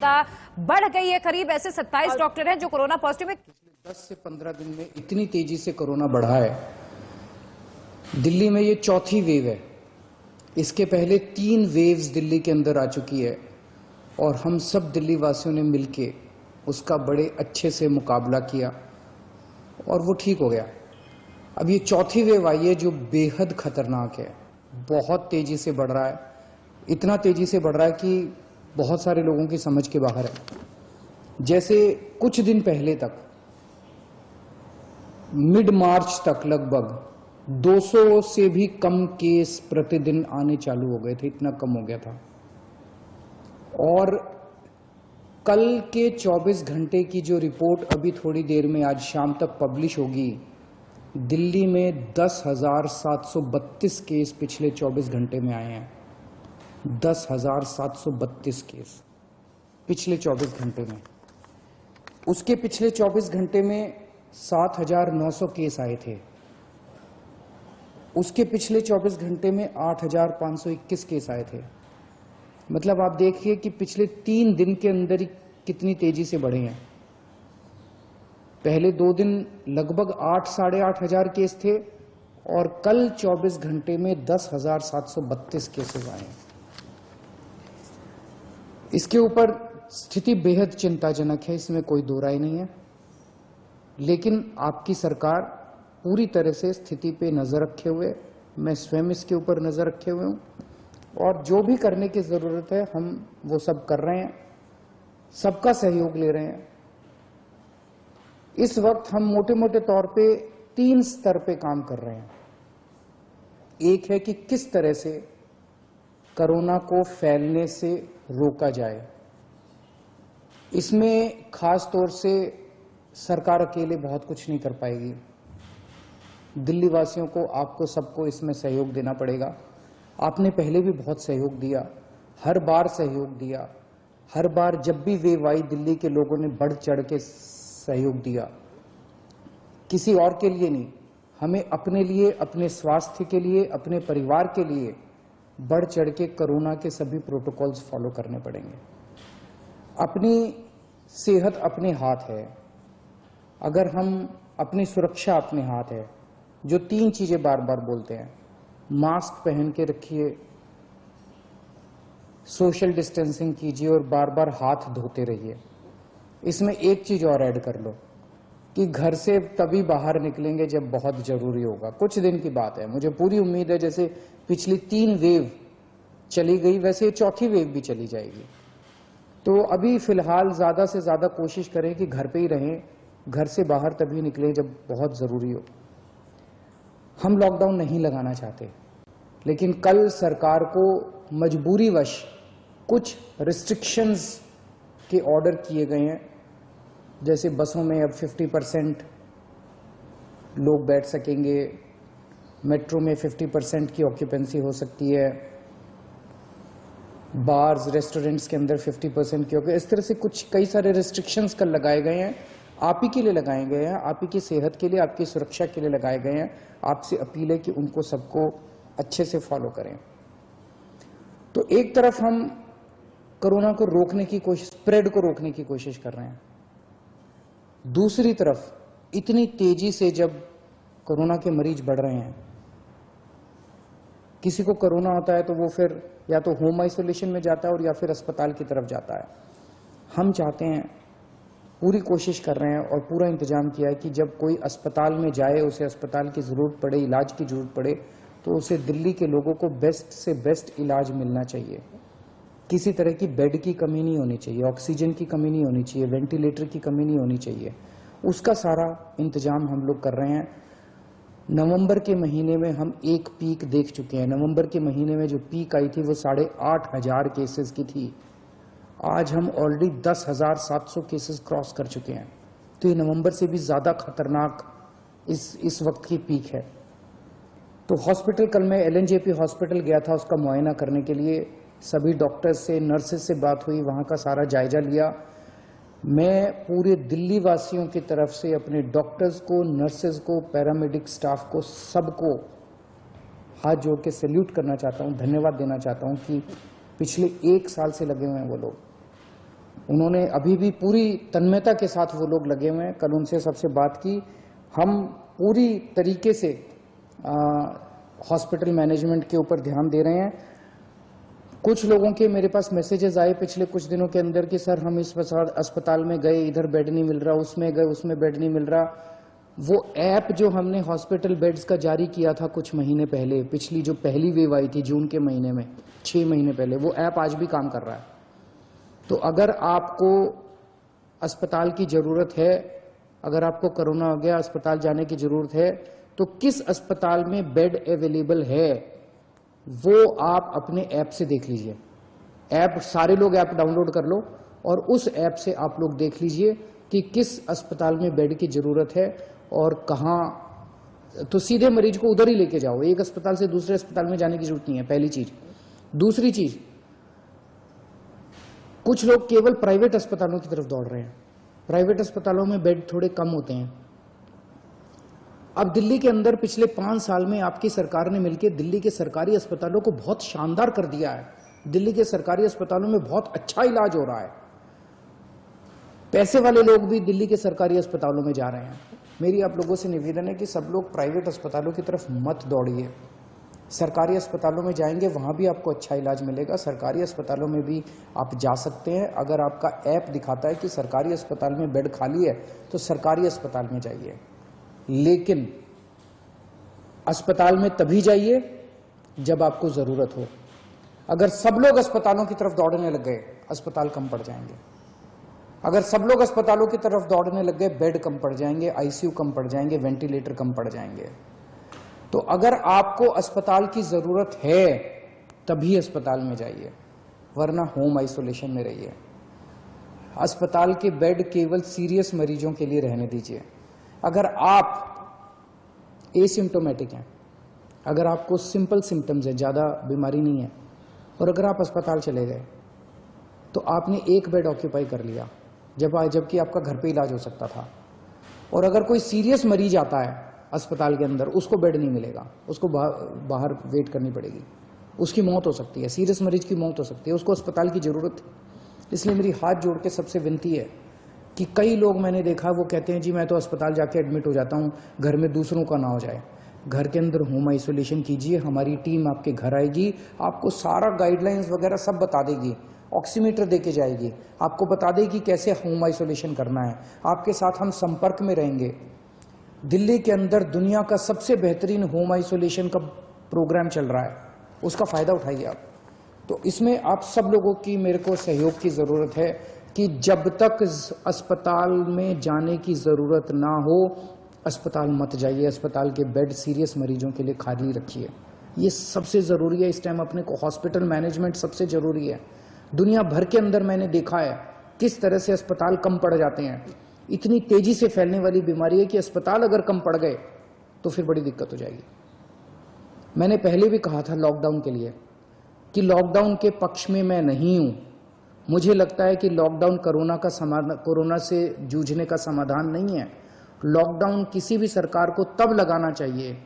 बढ़ गई है। करीब ऐसे 27 डॉक्टर हैं जो कोरोना पॉजिटिव है। पिछले 10 से 15 दिन में इतनी तेजी से कोरोना बढ़ा है। दिल्ली में ये चौथी वेव है। इसके पहले 3 वेव्स दिल्ली के अंदर आ चुकी है और हम सब दिल्ली वासियों ने मिलके उसका बड़े अच्छे से मुकाबला किया और वो ठीक हो गया। अब ये चौथी वेव आई है जो बेहद खतरनाक है, बहुत तेजी से बढ़ रहा है। इतना तेजी से बढ़ रहा है कि बहुत सारे लोगों की समझ के बाहर है। जैसे कुछ दिन पहले तक, मिड मार्च तक लगभग 200 से भी कम केस प्रतिदिन आने चालू हो गए थे, इतना कम हो गया था। और कल के 24 घंटे की जो रिपोर्ट अभी थोड़ी देर में आज शाम तक पब्लिश होगी, दिल्ली में 10,732 केस पिछले 24 घंटे में आए हैं। 10,732 केस पिछले 24 घंटे में। उसके पिछले 24 घंटे में 7,900 केस आए थे। उसके पिछले 24 घंटे में 8,521 केस आए थे। मतलब आप देखिए कि पिछले 3 दिन के अंदर ही कितनी तेजी से बढ़े हैं। पहले 2 दिन लगभग 8 साढ़े 8 हजार केस थे और कल 24 घंटे में 10,732 केसेस आए हैं। इसके ऊपर स्थिति बेहद चिंताजनक है, इसमें कोई दो राय नहीं है। लेकिन आपकी सरकार पूरी तरह से स्थिति पे नजर रखे हुए, मैं स्वयं इसके ऊपर नजर रखे हुए हूं और जो भी करने की जरूरत है हम वो सब कर रहे हैं, सबका सहयोग ले रहे हैं। इस वक्त हम मोटे मोटे तौर पे 3 स्तर पे काम कर रहे हैं। एक है कि किस तरह से कोरोना को फैलने से रोका जाए। इसमें खास तौर से सरकार अकेले बहुत कुछ नहीं कर पाएगी। दिल्ली वासियों को, आपको सबको इसमें सहयोग देना पड़ेगा। आपने पहले भी बहुत सहयोग दिया, हर बार सहयोग दिया। हर बार जब भी वेव आई, दिल्ली के लोगों ने बढ़ चढ़ के सहयोग दिया, किसी और के लिए नहीं। हमें अपने लिए, अपने स्वास्थ्य के लिए, अपने परिवार के लिए बढ़ चढ़ के कोरोना के सभी प्रोटोकॉल्स फॉलो करने पड़ेंगे। अपनी सेहत अपने हाथ है। अगर हम, अपनी सुरक्षा अपने हाथ है। जो 3 चीजें बार बार बोलते हैं, मास्क पहन के रखिए, सोशल डिस्टेंसिंग कीजिए और बार बार हाथ धोते रहिए। इसमें एक चीज और ऐड कर लो कि घर से तभी बाहर निकलेंगे जब बहुत जरूरी होगा। कुछ दिन की बात है, मुझे पूरी उम्मीद है जैसे पिछली 3 वेव चली गई वैसे चौथी वेव भी चली जाएगी। तो अभी फिलहाल ज्यादा से ज्यादा कोशिश करें कि घर पे ही रहें, घर से बाहर तभी निकलें जब बहुत जरूरी हो। हम लॉकडाउन नहीं लगाना चाहते, लेकिन कल सरकार को मजबूरीवश कुछ रिस्ट्रिक्शंस के ऑर्डर किए गए हैं। जैसे बसों में अब 50% लोग बैठ सकेंगे, मेट्रो में 50% की ऑक्यूपेंसी हो सकती है, बार्स रेस्टोरेंट्स के अंदर 50% की ऑक्यूपेंसी। इस तरह से कुछ कई सारे रिस्ट्रिक्शंस कल लगाए गए हैं। आप ही के लिए लगाए गए हैं, आप ही की सेहत के लिए, आपकी सुरक्षा के लिए लगाए गए हैं। आपसे अपील है कि उनको सबको अच्छे से फॉलो करें। तो एक तरफ हम कोरोना को रोकने की कोशिश, स्प्रेड को रोकने की कोशिश कर रहे हैं। दूसरी तरफ इतनी तेजी से जब कोरोना के मरीज बढ़ रहे हैं, किसी को कोरोना होता है तो वो फिर या तो होम आइसोलेशन में जाता है और या फिर अस्पताल की तरफ जाता है। हम चाहते हैं, पूरी कोशिश कर रहे हैं और पूरा इंतजाम किया है कि जब कोई अस्पताल में जाए, उसे अस्पताल की जरूरत पड़े, इलाज की जरूरत पड़े, तो उसे दिल्ली के लोगों को बेस्ट से बेस्ट इलाज मिलना चाहिए। किसी तरह की बेड की कमी नहीं होनी चाहिए, ऑक्सीजन की कमी नहीं होनी चाहिए, वेंटिलेटर की कमी नहीं होनी चाहिए। उसका सारा इंतजाम हम लोग कर रहे हैं। नवंबर के महीने में हम एक पीक देख चुके हैं। नवंबर के महीने में जो पीक आई थी वो 8,500 केसेस की थी। आज हम ऑलरेडी 10,700 केसेस क्रॉस कर चुके हैं। तो ये नवंबर से भी ज्यादा खतरनाक इस वक्त की पीक है। तो हॉस्पिटल, कल मैं LNJP हॉस्पिटल गया था उसका मुआयना करने के लिए। सभी डॉक्टर्स से, नर्सेस से बात हुई, वहां का सारा जायजा लिया। मैं पूरे दिल्ली वासियों की तरफ से अपने डॉक्टर्स को, नर्सेस को, पैरामेडिक स्टाफ को, सबको हाथ जोड़ के सैल्यूट करना चाहता हूं, धन्यवाद देना चाहता हूं कि पिछले 1 साल से लगे हुए हैं वो लोग। उन्होंने अभी भी पूरी तन्मयता के साथ वो लोग लगे हुए हैं। कल उनसे सबसे बात की, हम पूरी तरीके से हॉस्पिटल मैनेजमेंट के ऊपर ध्यान दे रहे हैं। कुछ लोगों के मेरे पास मैसेजेस आए पिछले कुछ दिनों के अंदर कि सर हम इस अस्पताल में गए, इधर बेड नहीं मिल रहा, उसमें गए, उसमें बेड नहीं मिल रहा। वो ऐप जो हमने हॉस्पिटल बेड्स का जारी किया था कुछ महीने पहले, पिछली जो पहली वेव आई थी जून के महीने में, 6 महीने पहले, वो ऐप आज भी काम कर रहा है। तो अगर आपको अस्पताल की जरूरत है, अगर आपको कोरोना हो गया, अस्पताल जाने की जरूरत है, तो किस अस्पताल में बेड अवेलेबल है वो आप अपने ऐप से देख लीजिए। ऐप, सारे लोग ऐप डाउनलोड कर लो और उस ऐप से आप लोग देख लीजिए कि किस अस्पताल में बेड की जरूरत है और कहाँ। तो सीधे मरीज को उधर ही लेके जाओ, एक अस्पताल से दूसरे अस्पताल में जाने की जरूरत नहीं है, पहली चीज। दूसरी चीज, कुछ लोग केवल प्राइवेट अस्पतालों की तरफ दौड़ रहे हैं। प्राइवेट अस्पतालों में बेड थोड़े कम होते हैं। अब दिल्ली के अंदर पिछले 5 साल में आपकी सरकार ने मिलकर दिल्ली के सरकारी अस्पतालों को बहुत शानदार कर दिया है। दिल्ली के सरकारी अस्पतालों में बहुत अच्छा इलाज हो रहा है। पैसे वाले लोग भी दिल्ली के सरकारी अस्पतालों में जा रहे हैं। मेरी आप लोगों से निवेदन है कि सब लोग प्राइवेट अस्पतालों की तरफ मत दौड़िए। सरकारी अस्पतालों में जाएंगे, वहां भी आपको अच्छा इलाज मिलेगा। सरकारी अस्पतालों में भी आप जा सकते हैं। अगर आपका ऐप दिखाता है कि सरकारी अस्पताल में बेड खाली है तो सरकारी अस्पताल में जाइए, लेकिन अस्पताल में तभी जाइए जब आपको जरूरत हो। अगर सब लोग अस्पतालों की तरफ दौड़ने लग गए, अस्पताल कम पड़ जाएंगे। अगर सब लोग अस्पतालों की तरफ दौड़ने लग गए, बेड कम पड़ जाएंगे, आईसीयू कम पड़ जाएंगे, वेंटिलेटर कम पड़ जाएंगे। तो अगर आपको अस्पताल की जरूरत है तभी अस्पताल में जाइए, वरना होम आइसोलेशन में रहिए। अस्पताल के बेड केवल सीरियस मरीजों के लिए रहने दीजिए। अगर आप एसिम्टोमेटिक हैं, अगर आपको सिंपल सिम्टम्स है, ज्यादा बीमारी नहीं है, और अगर आप अस्पताल चले गए तो आपने एक बेड ऑक्यूपाई कर लिया जबकि आपका घर पे इलाज हो सकता था। और अगर कोई सीरियस मरीज आता है अस्पताल के अंदर, उसको बेड नहीं मिलेगा, उसको बाहर वेट करनी पड़ेगी, उसकी मौत हो सकती है, सीरियस मरीज की मौत हो सकती है, उसको अस्पताल की जरूरत है। इसलिए मेरी हाथ जोड़ के सबसे विनती है कि कई लोग मैंने देखा, वो कहते हैं जी मैं तो अस्पताल जाके एडमिट हो जाता हूँ, घर में दूसरों का ना हो जाए। घर के अंदर होम आइसोलेशन कीजिए, हमारी टीम आपके घर आएगी, आपको सारा गाइडलाइंस वगैरह सब बता देगी, ऑक्सीमीटर देके जाएगी, आपको बता देगी कैसे होम आइसोलेशन करना है, आपके साथ हम संपर्क में रहेंगे। दिल्ली के अंदर दुनिया का सबसे बेहतरीन होम आइसोलेशन का प्रोग्राम चल रहा है, उसका फायदा उठाइए आप। तो इसमें आप सब लोगों की मेरे को सहयोग की जरूरत है कि जब तक अस्पताल में जाने की जरूरत ना हो, अस्पताल मत जाइए। अस्पताल के बेड सीरियस मरीजों के लिए खाली रखिए, ये सबसे जरूरी है। इस टाइम अपने को हॉस्पिटल मैनेजमेंट सबसे जरूरी है। दुनिया भर के अंदर मैंने देखा है किस तरह से अस्पताल कम पड़ जाते हैं। इतनी तेजी से फैलने वाली बीमारी है कि अस्पताल अगर कम पड़ गए तो फिर बड़ी दिक्कत हो जाएगी। मैंने पहले भी कहा था लॉकडाउन के लिए कि लॉकडाउन के पक्ष में मैं नहीं हूं। मुझे लगता है कि लॉकडाउन कोरोना से जूझने का समाधान नहीं है। लॉकडाउन किसी भी सरकार को तब लगाना चाहिए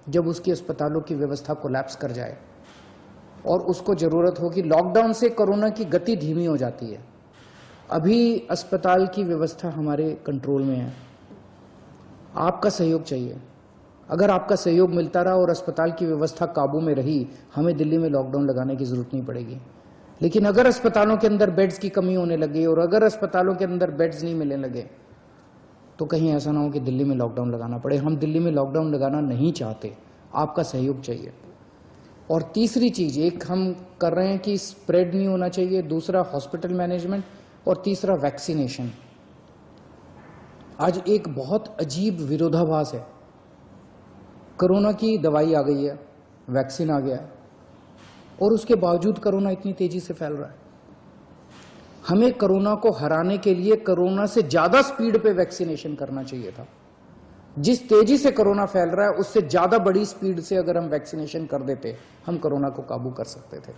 जब उसकी अस्पतालों की व्यवस्था कोलैप्स कर जाए और उसको जरूरत हो कि लॉकडाउन से कोरोना की गति धीमी हो जाती है। अभी अस्पताल की व्यवस्था हमारे कंट्रोल में है, आपका सहयोग चाहिए। अगर आपका सहयोग मिलता रहा और अस्पताल की व्यवस्था काबू में रही, हमें दिल्ली में लॉकडाउन लगाने की जरूरत नहीं पड़ेगी। लेकिन अगर अस्पतालों के अंदर बेड्स की कमी होने लगी और अगर अस्पतालों के अंदर बेड्स नहीं मिलने लगे तो कहीं ऐसा ना हो कि दिल्ली में लॉकडाउन लगाना पड़े। हम दिल्ली में लॉकडाउन लगाना नहीं चाहते, आपका सहयोग चाहिए। और तीसरी चीज, एक हम कर रहे हैं कि स्प्रेड नहीं होना चाहिए, दूसरा हॉस्पिटल मैनेजमेंट, और तीसरा वैक्सीनेशन। आज एक बहुत अजीब विरोधाभास है। कोरोना की दवाई आ गई है, वैक्सीन आ गया है, और उसके बावजूद कोरोना इतनी तेजी से फैल रहा है। हमें कोरोना को हराने के लिए कोरोना से ज्यादा स्पीड पे वैक्सीनेशन करना चाहिए था। जिस तेजी से कोरोना फैल रहा है उससे ज्यादा बड़ी स्पीड से अगर हम वैक्सीनेशन कर देते, हम कोरोना को काबू कर सकते थे।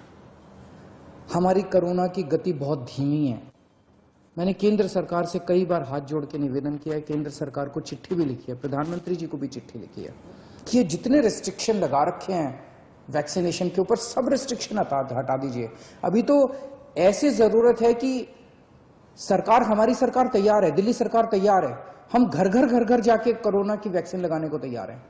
हमारी कोरोना की गति बहुत धीमी है। मैंने केंद्र सरकार से कई बार हाथ जोड़ के निवेदन किया है, केंद्र सरकार को चिट्ठी भी लिखी है, प्रधानमंत्री जी को भी चिट्ठी लिखी है कि ये जितने रिस्ट्रिक्शन लगा रखे हैं वैक्सीनेशन के ऊपर, सब रिस्ट्रिक्शन हटा दीजिए। अभी तो ऐसी जरूरत है कि सरकार, हमारी सरकार तैयार है, दिल्ली सरकार तैयार है, हम घर घर जाके कोरोना की वैक्सीन लगाने को तैयार हैं।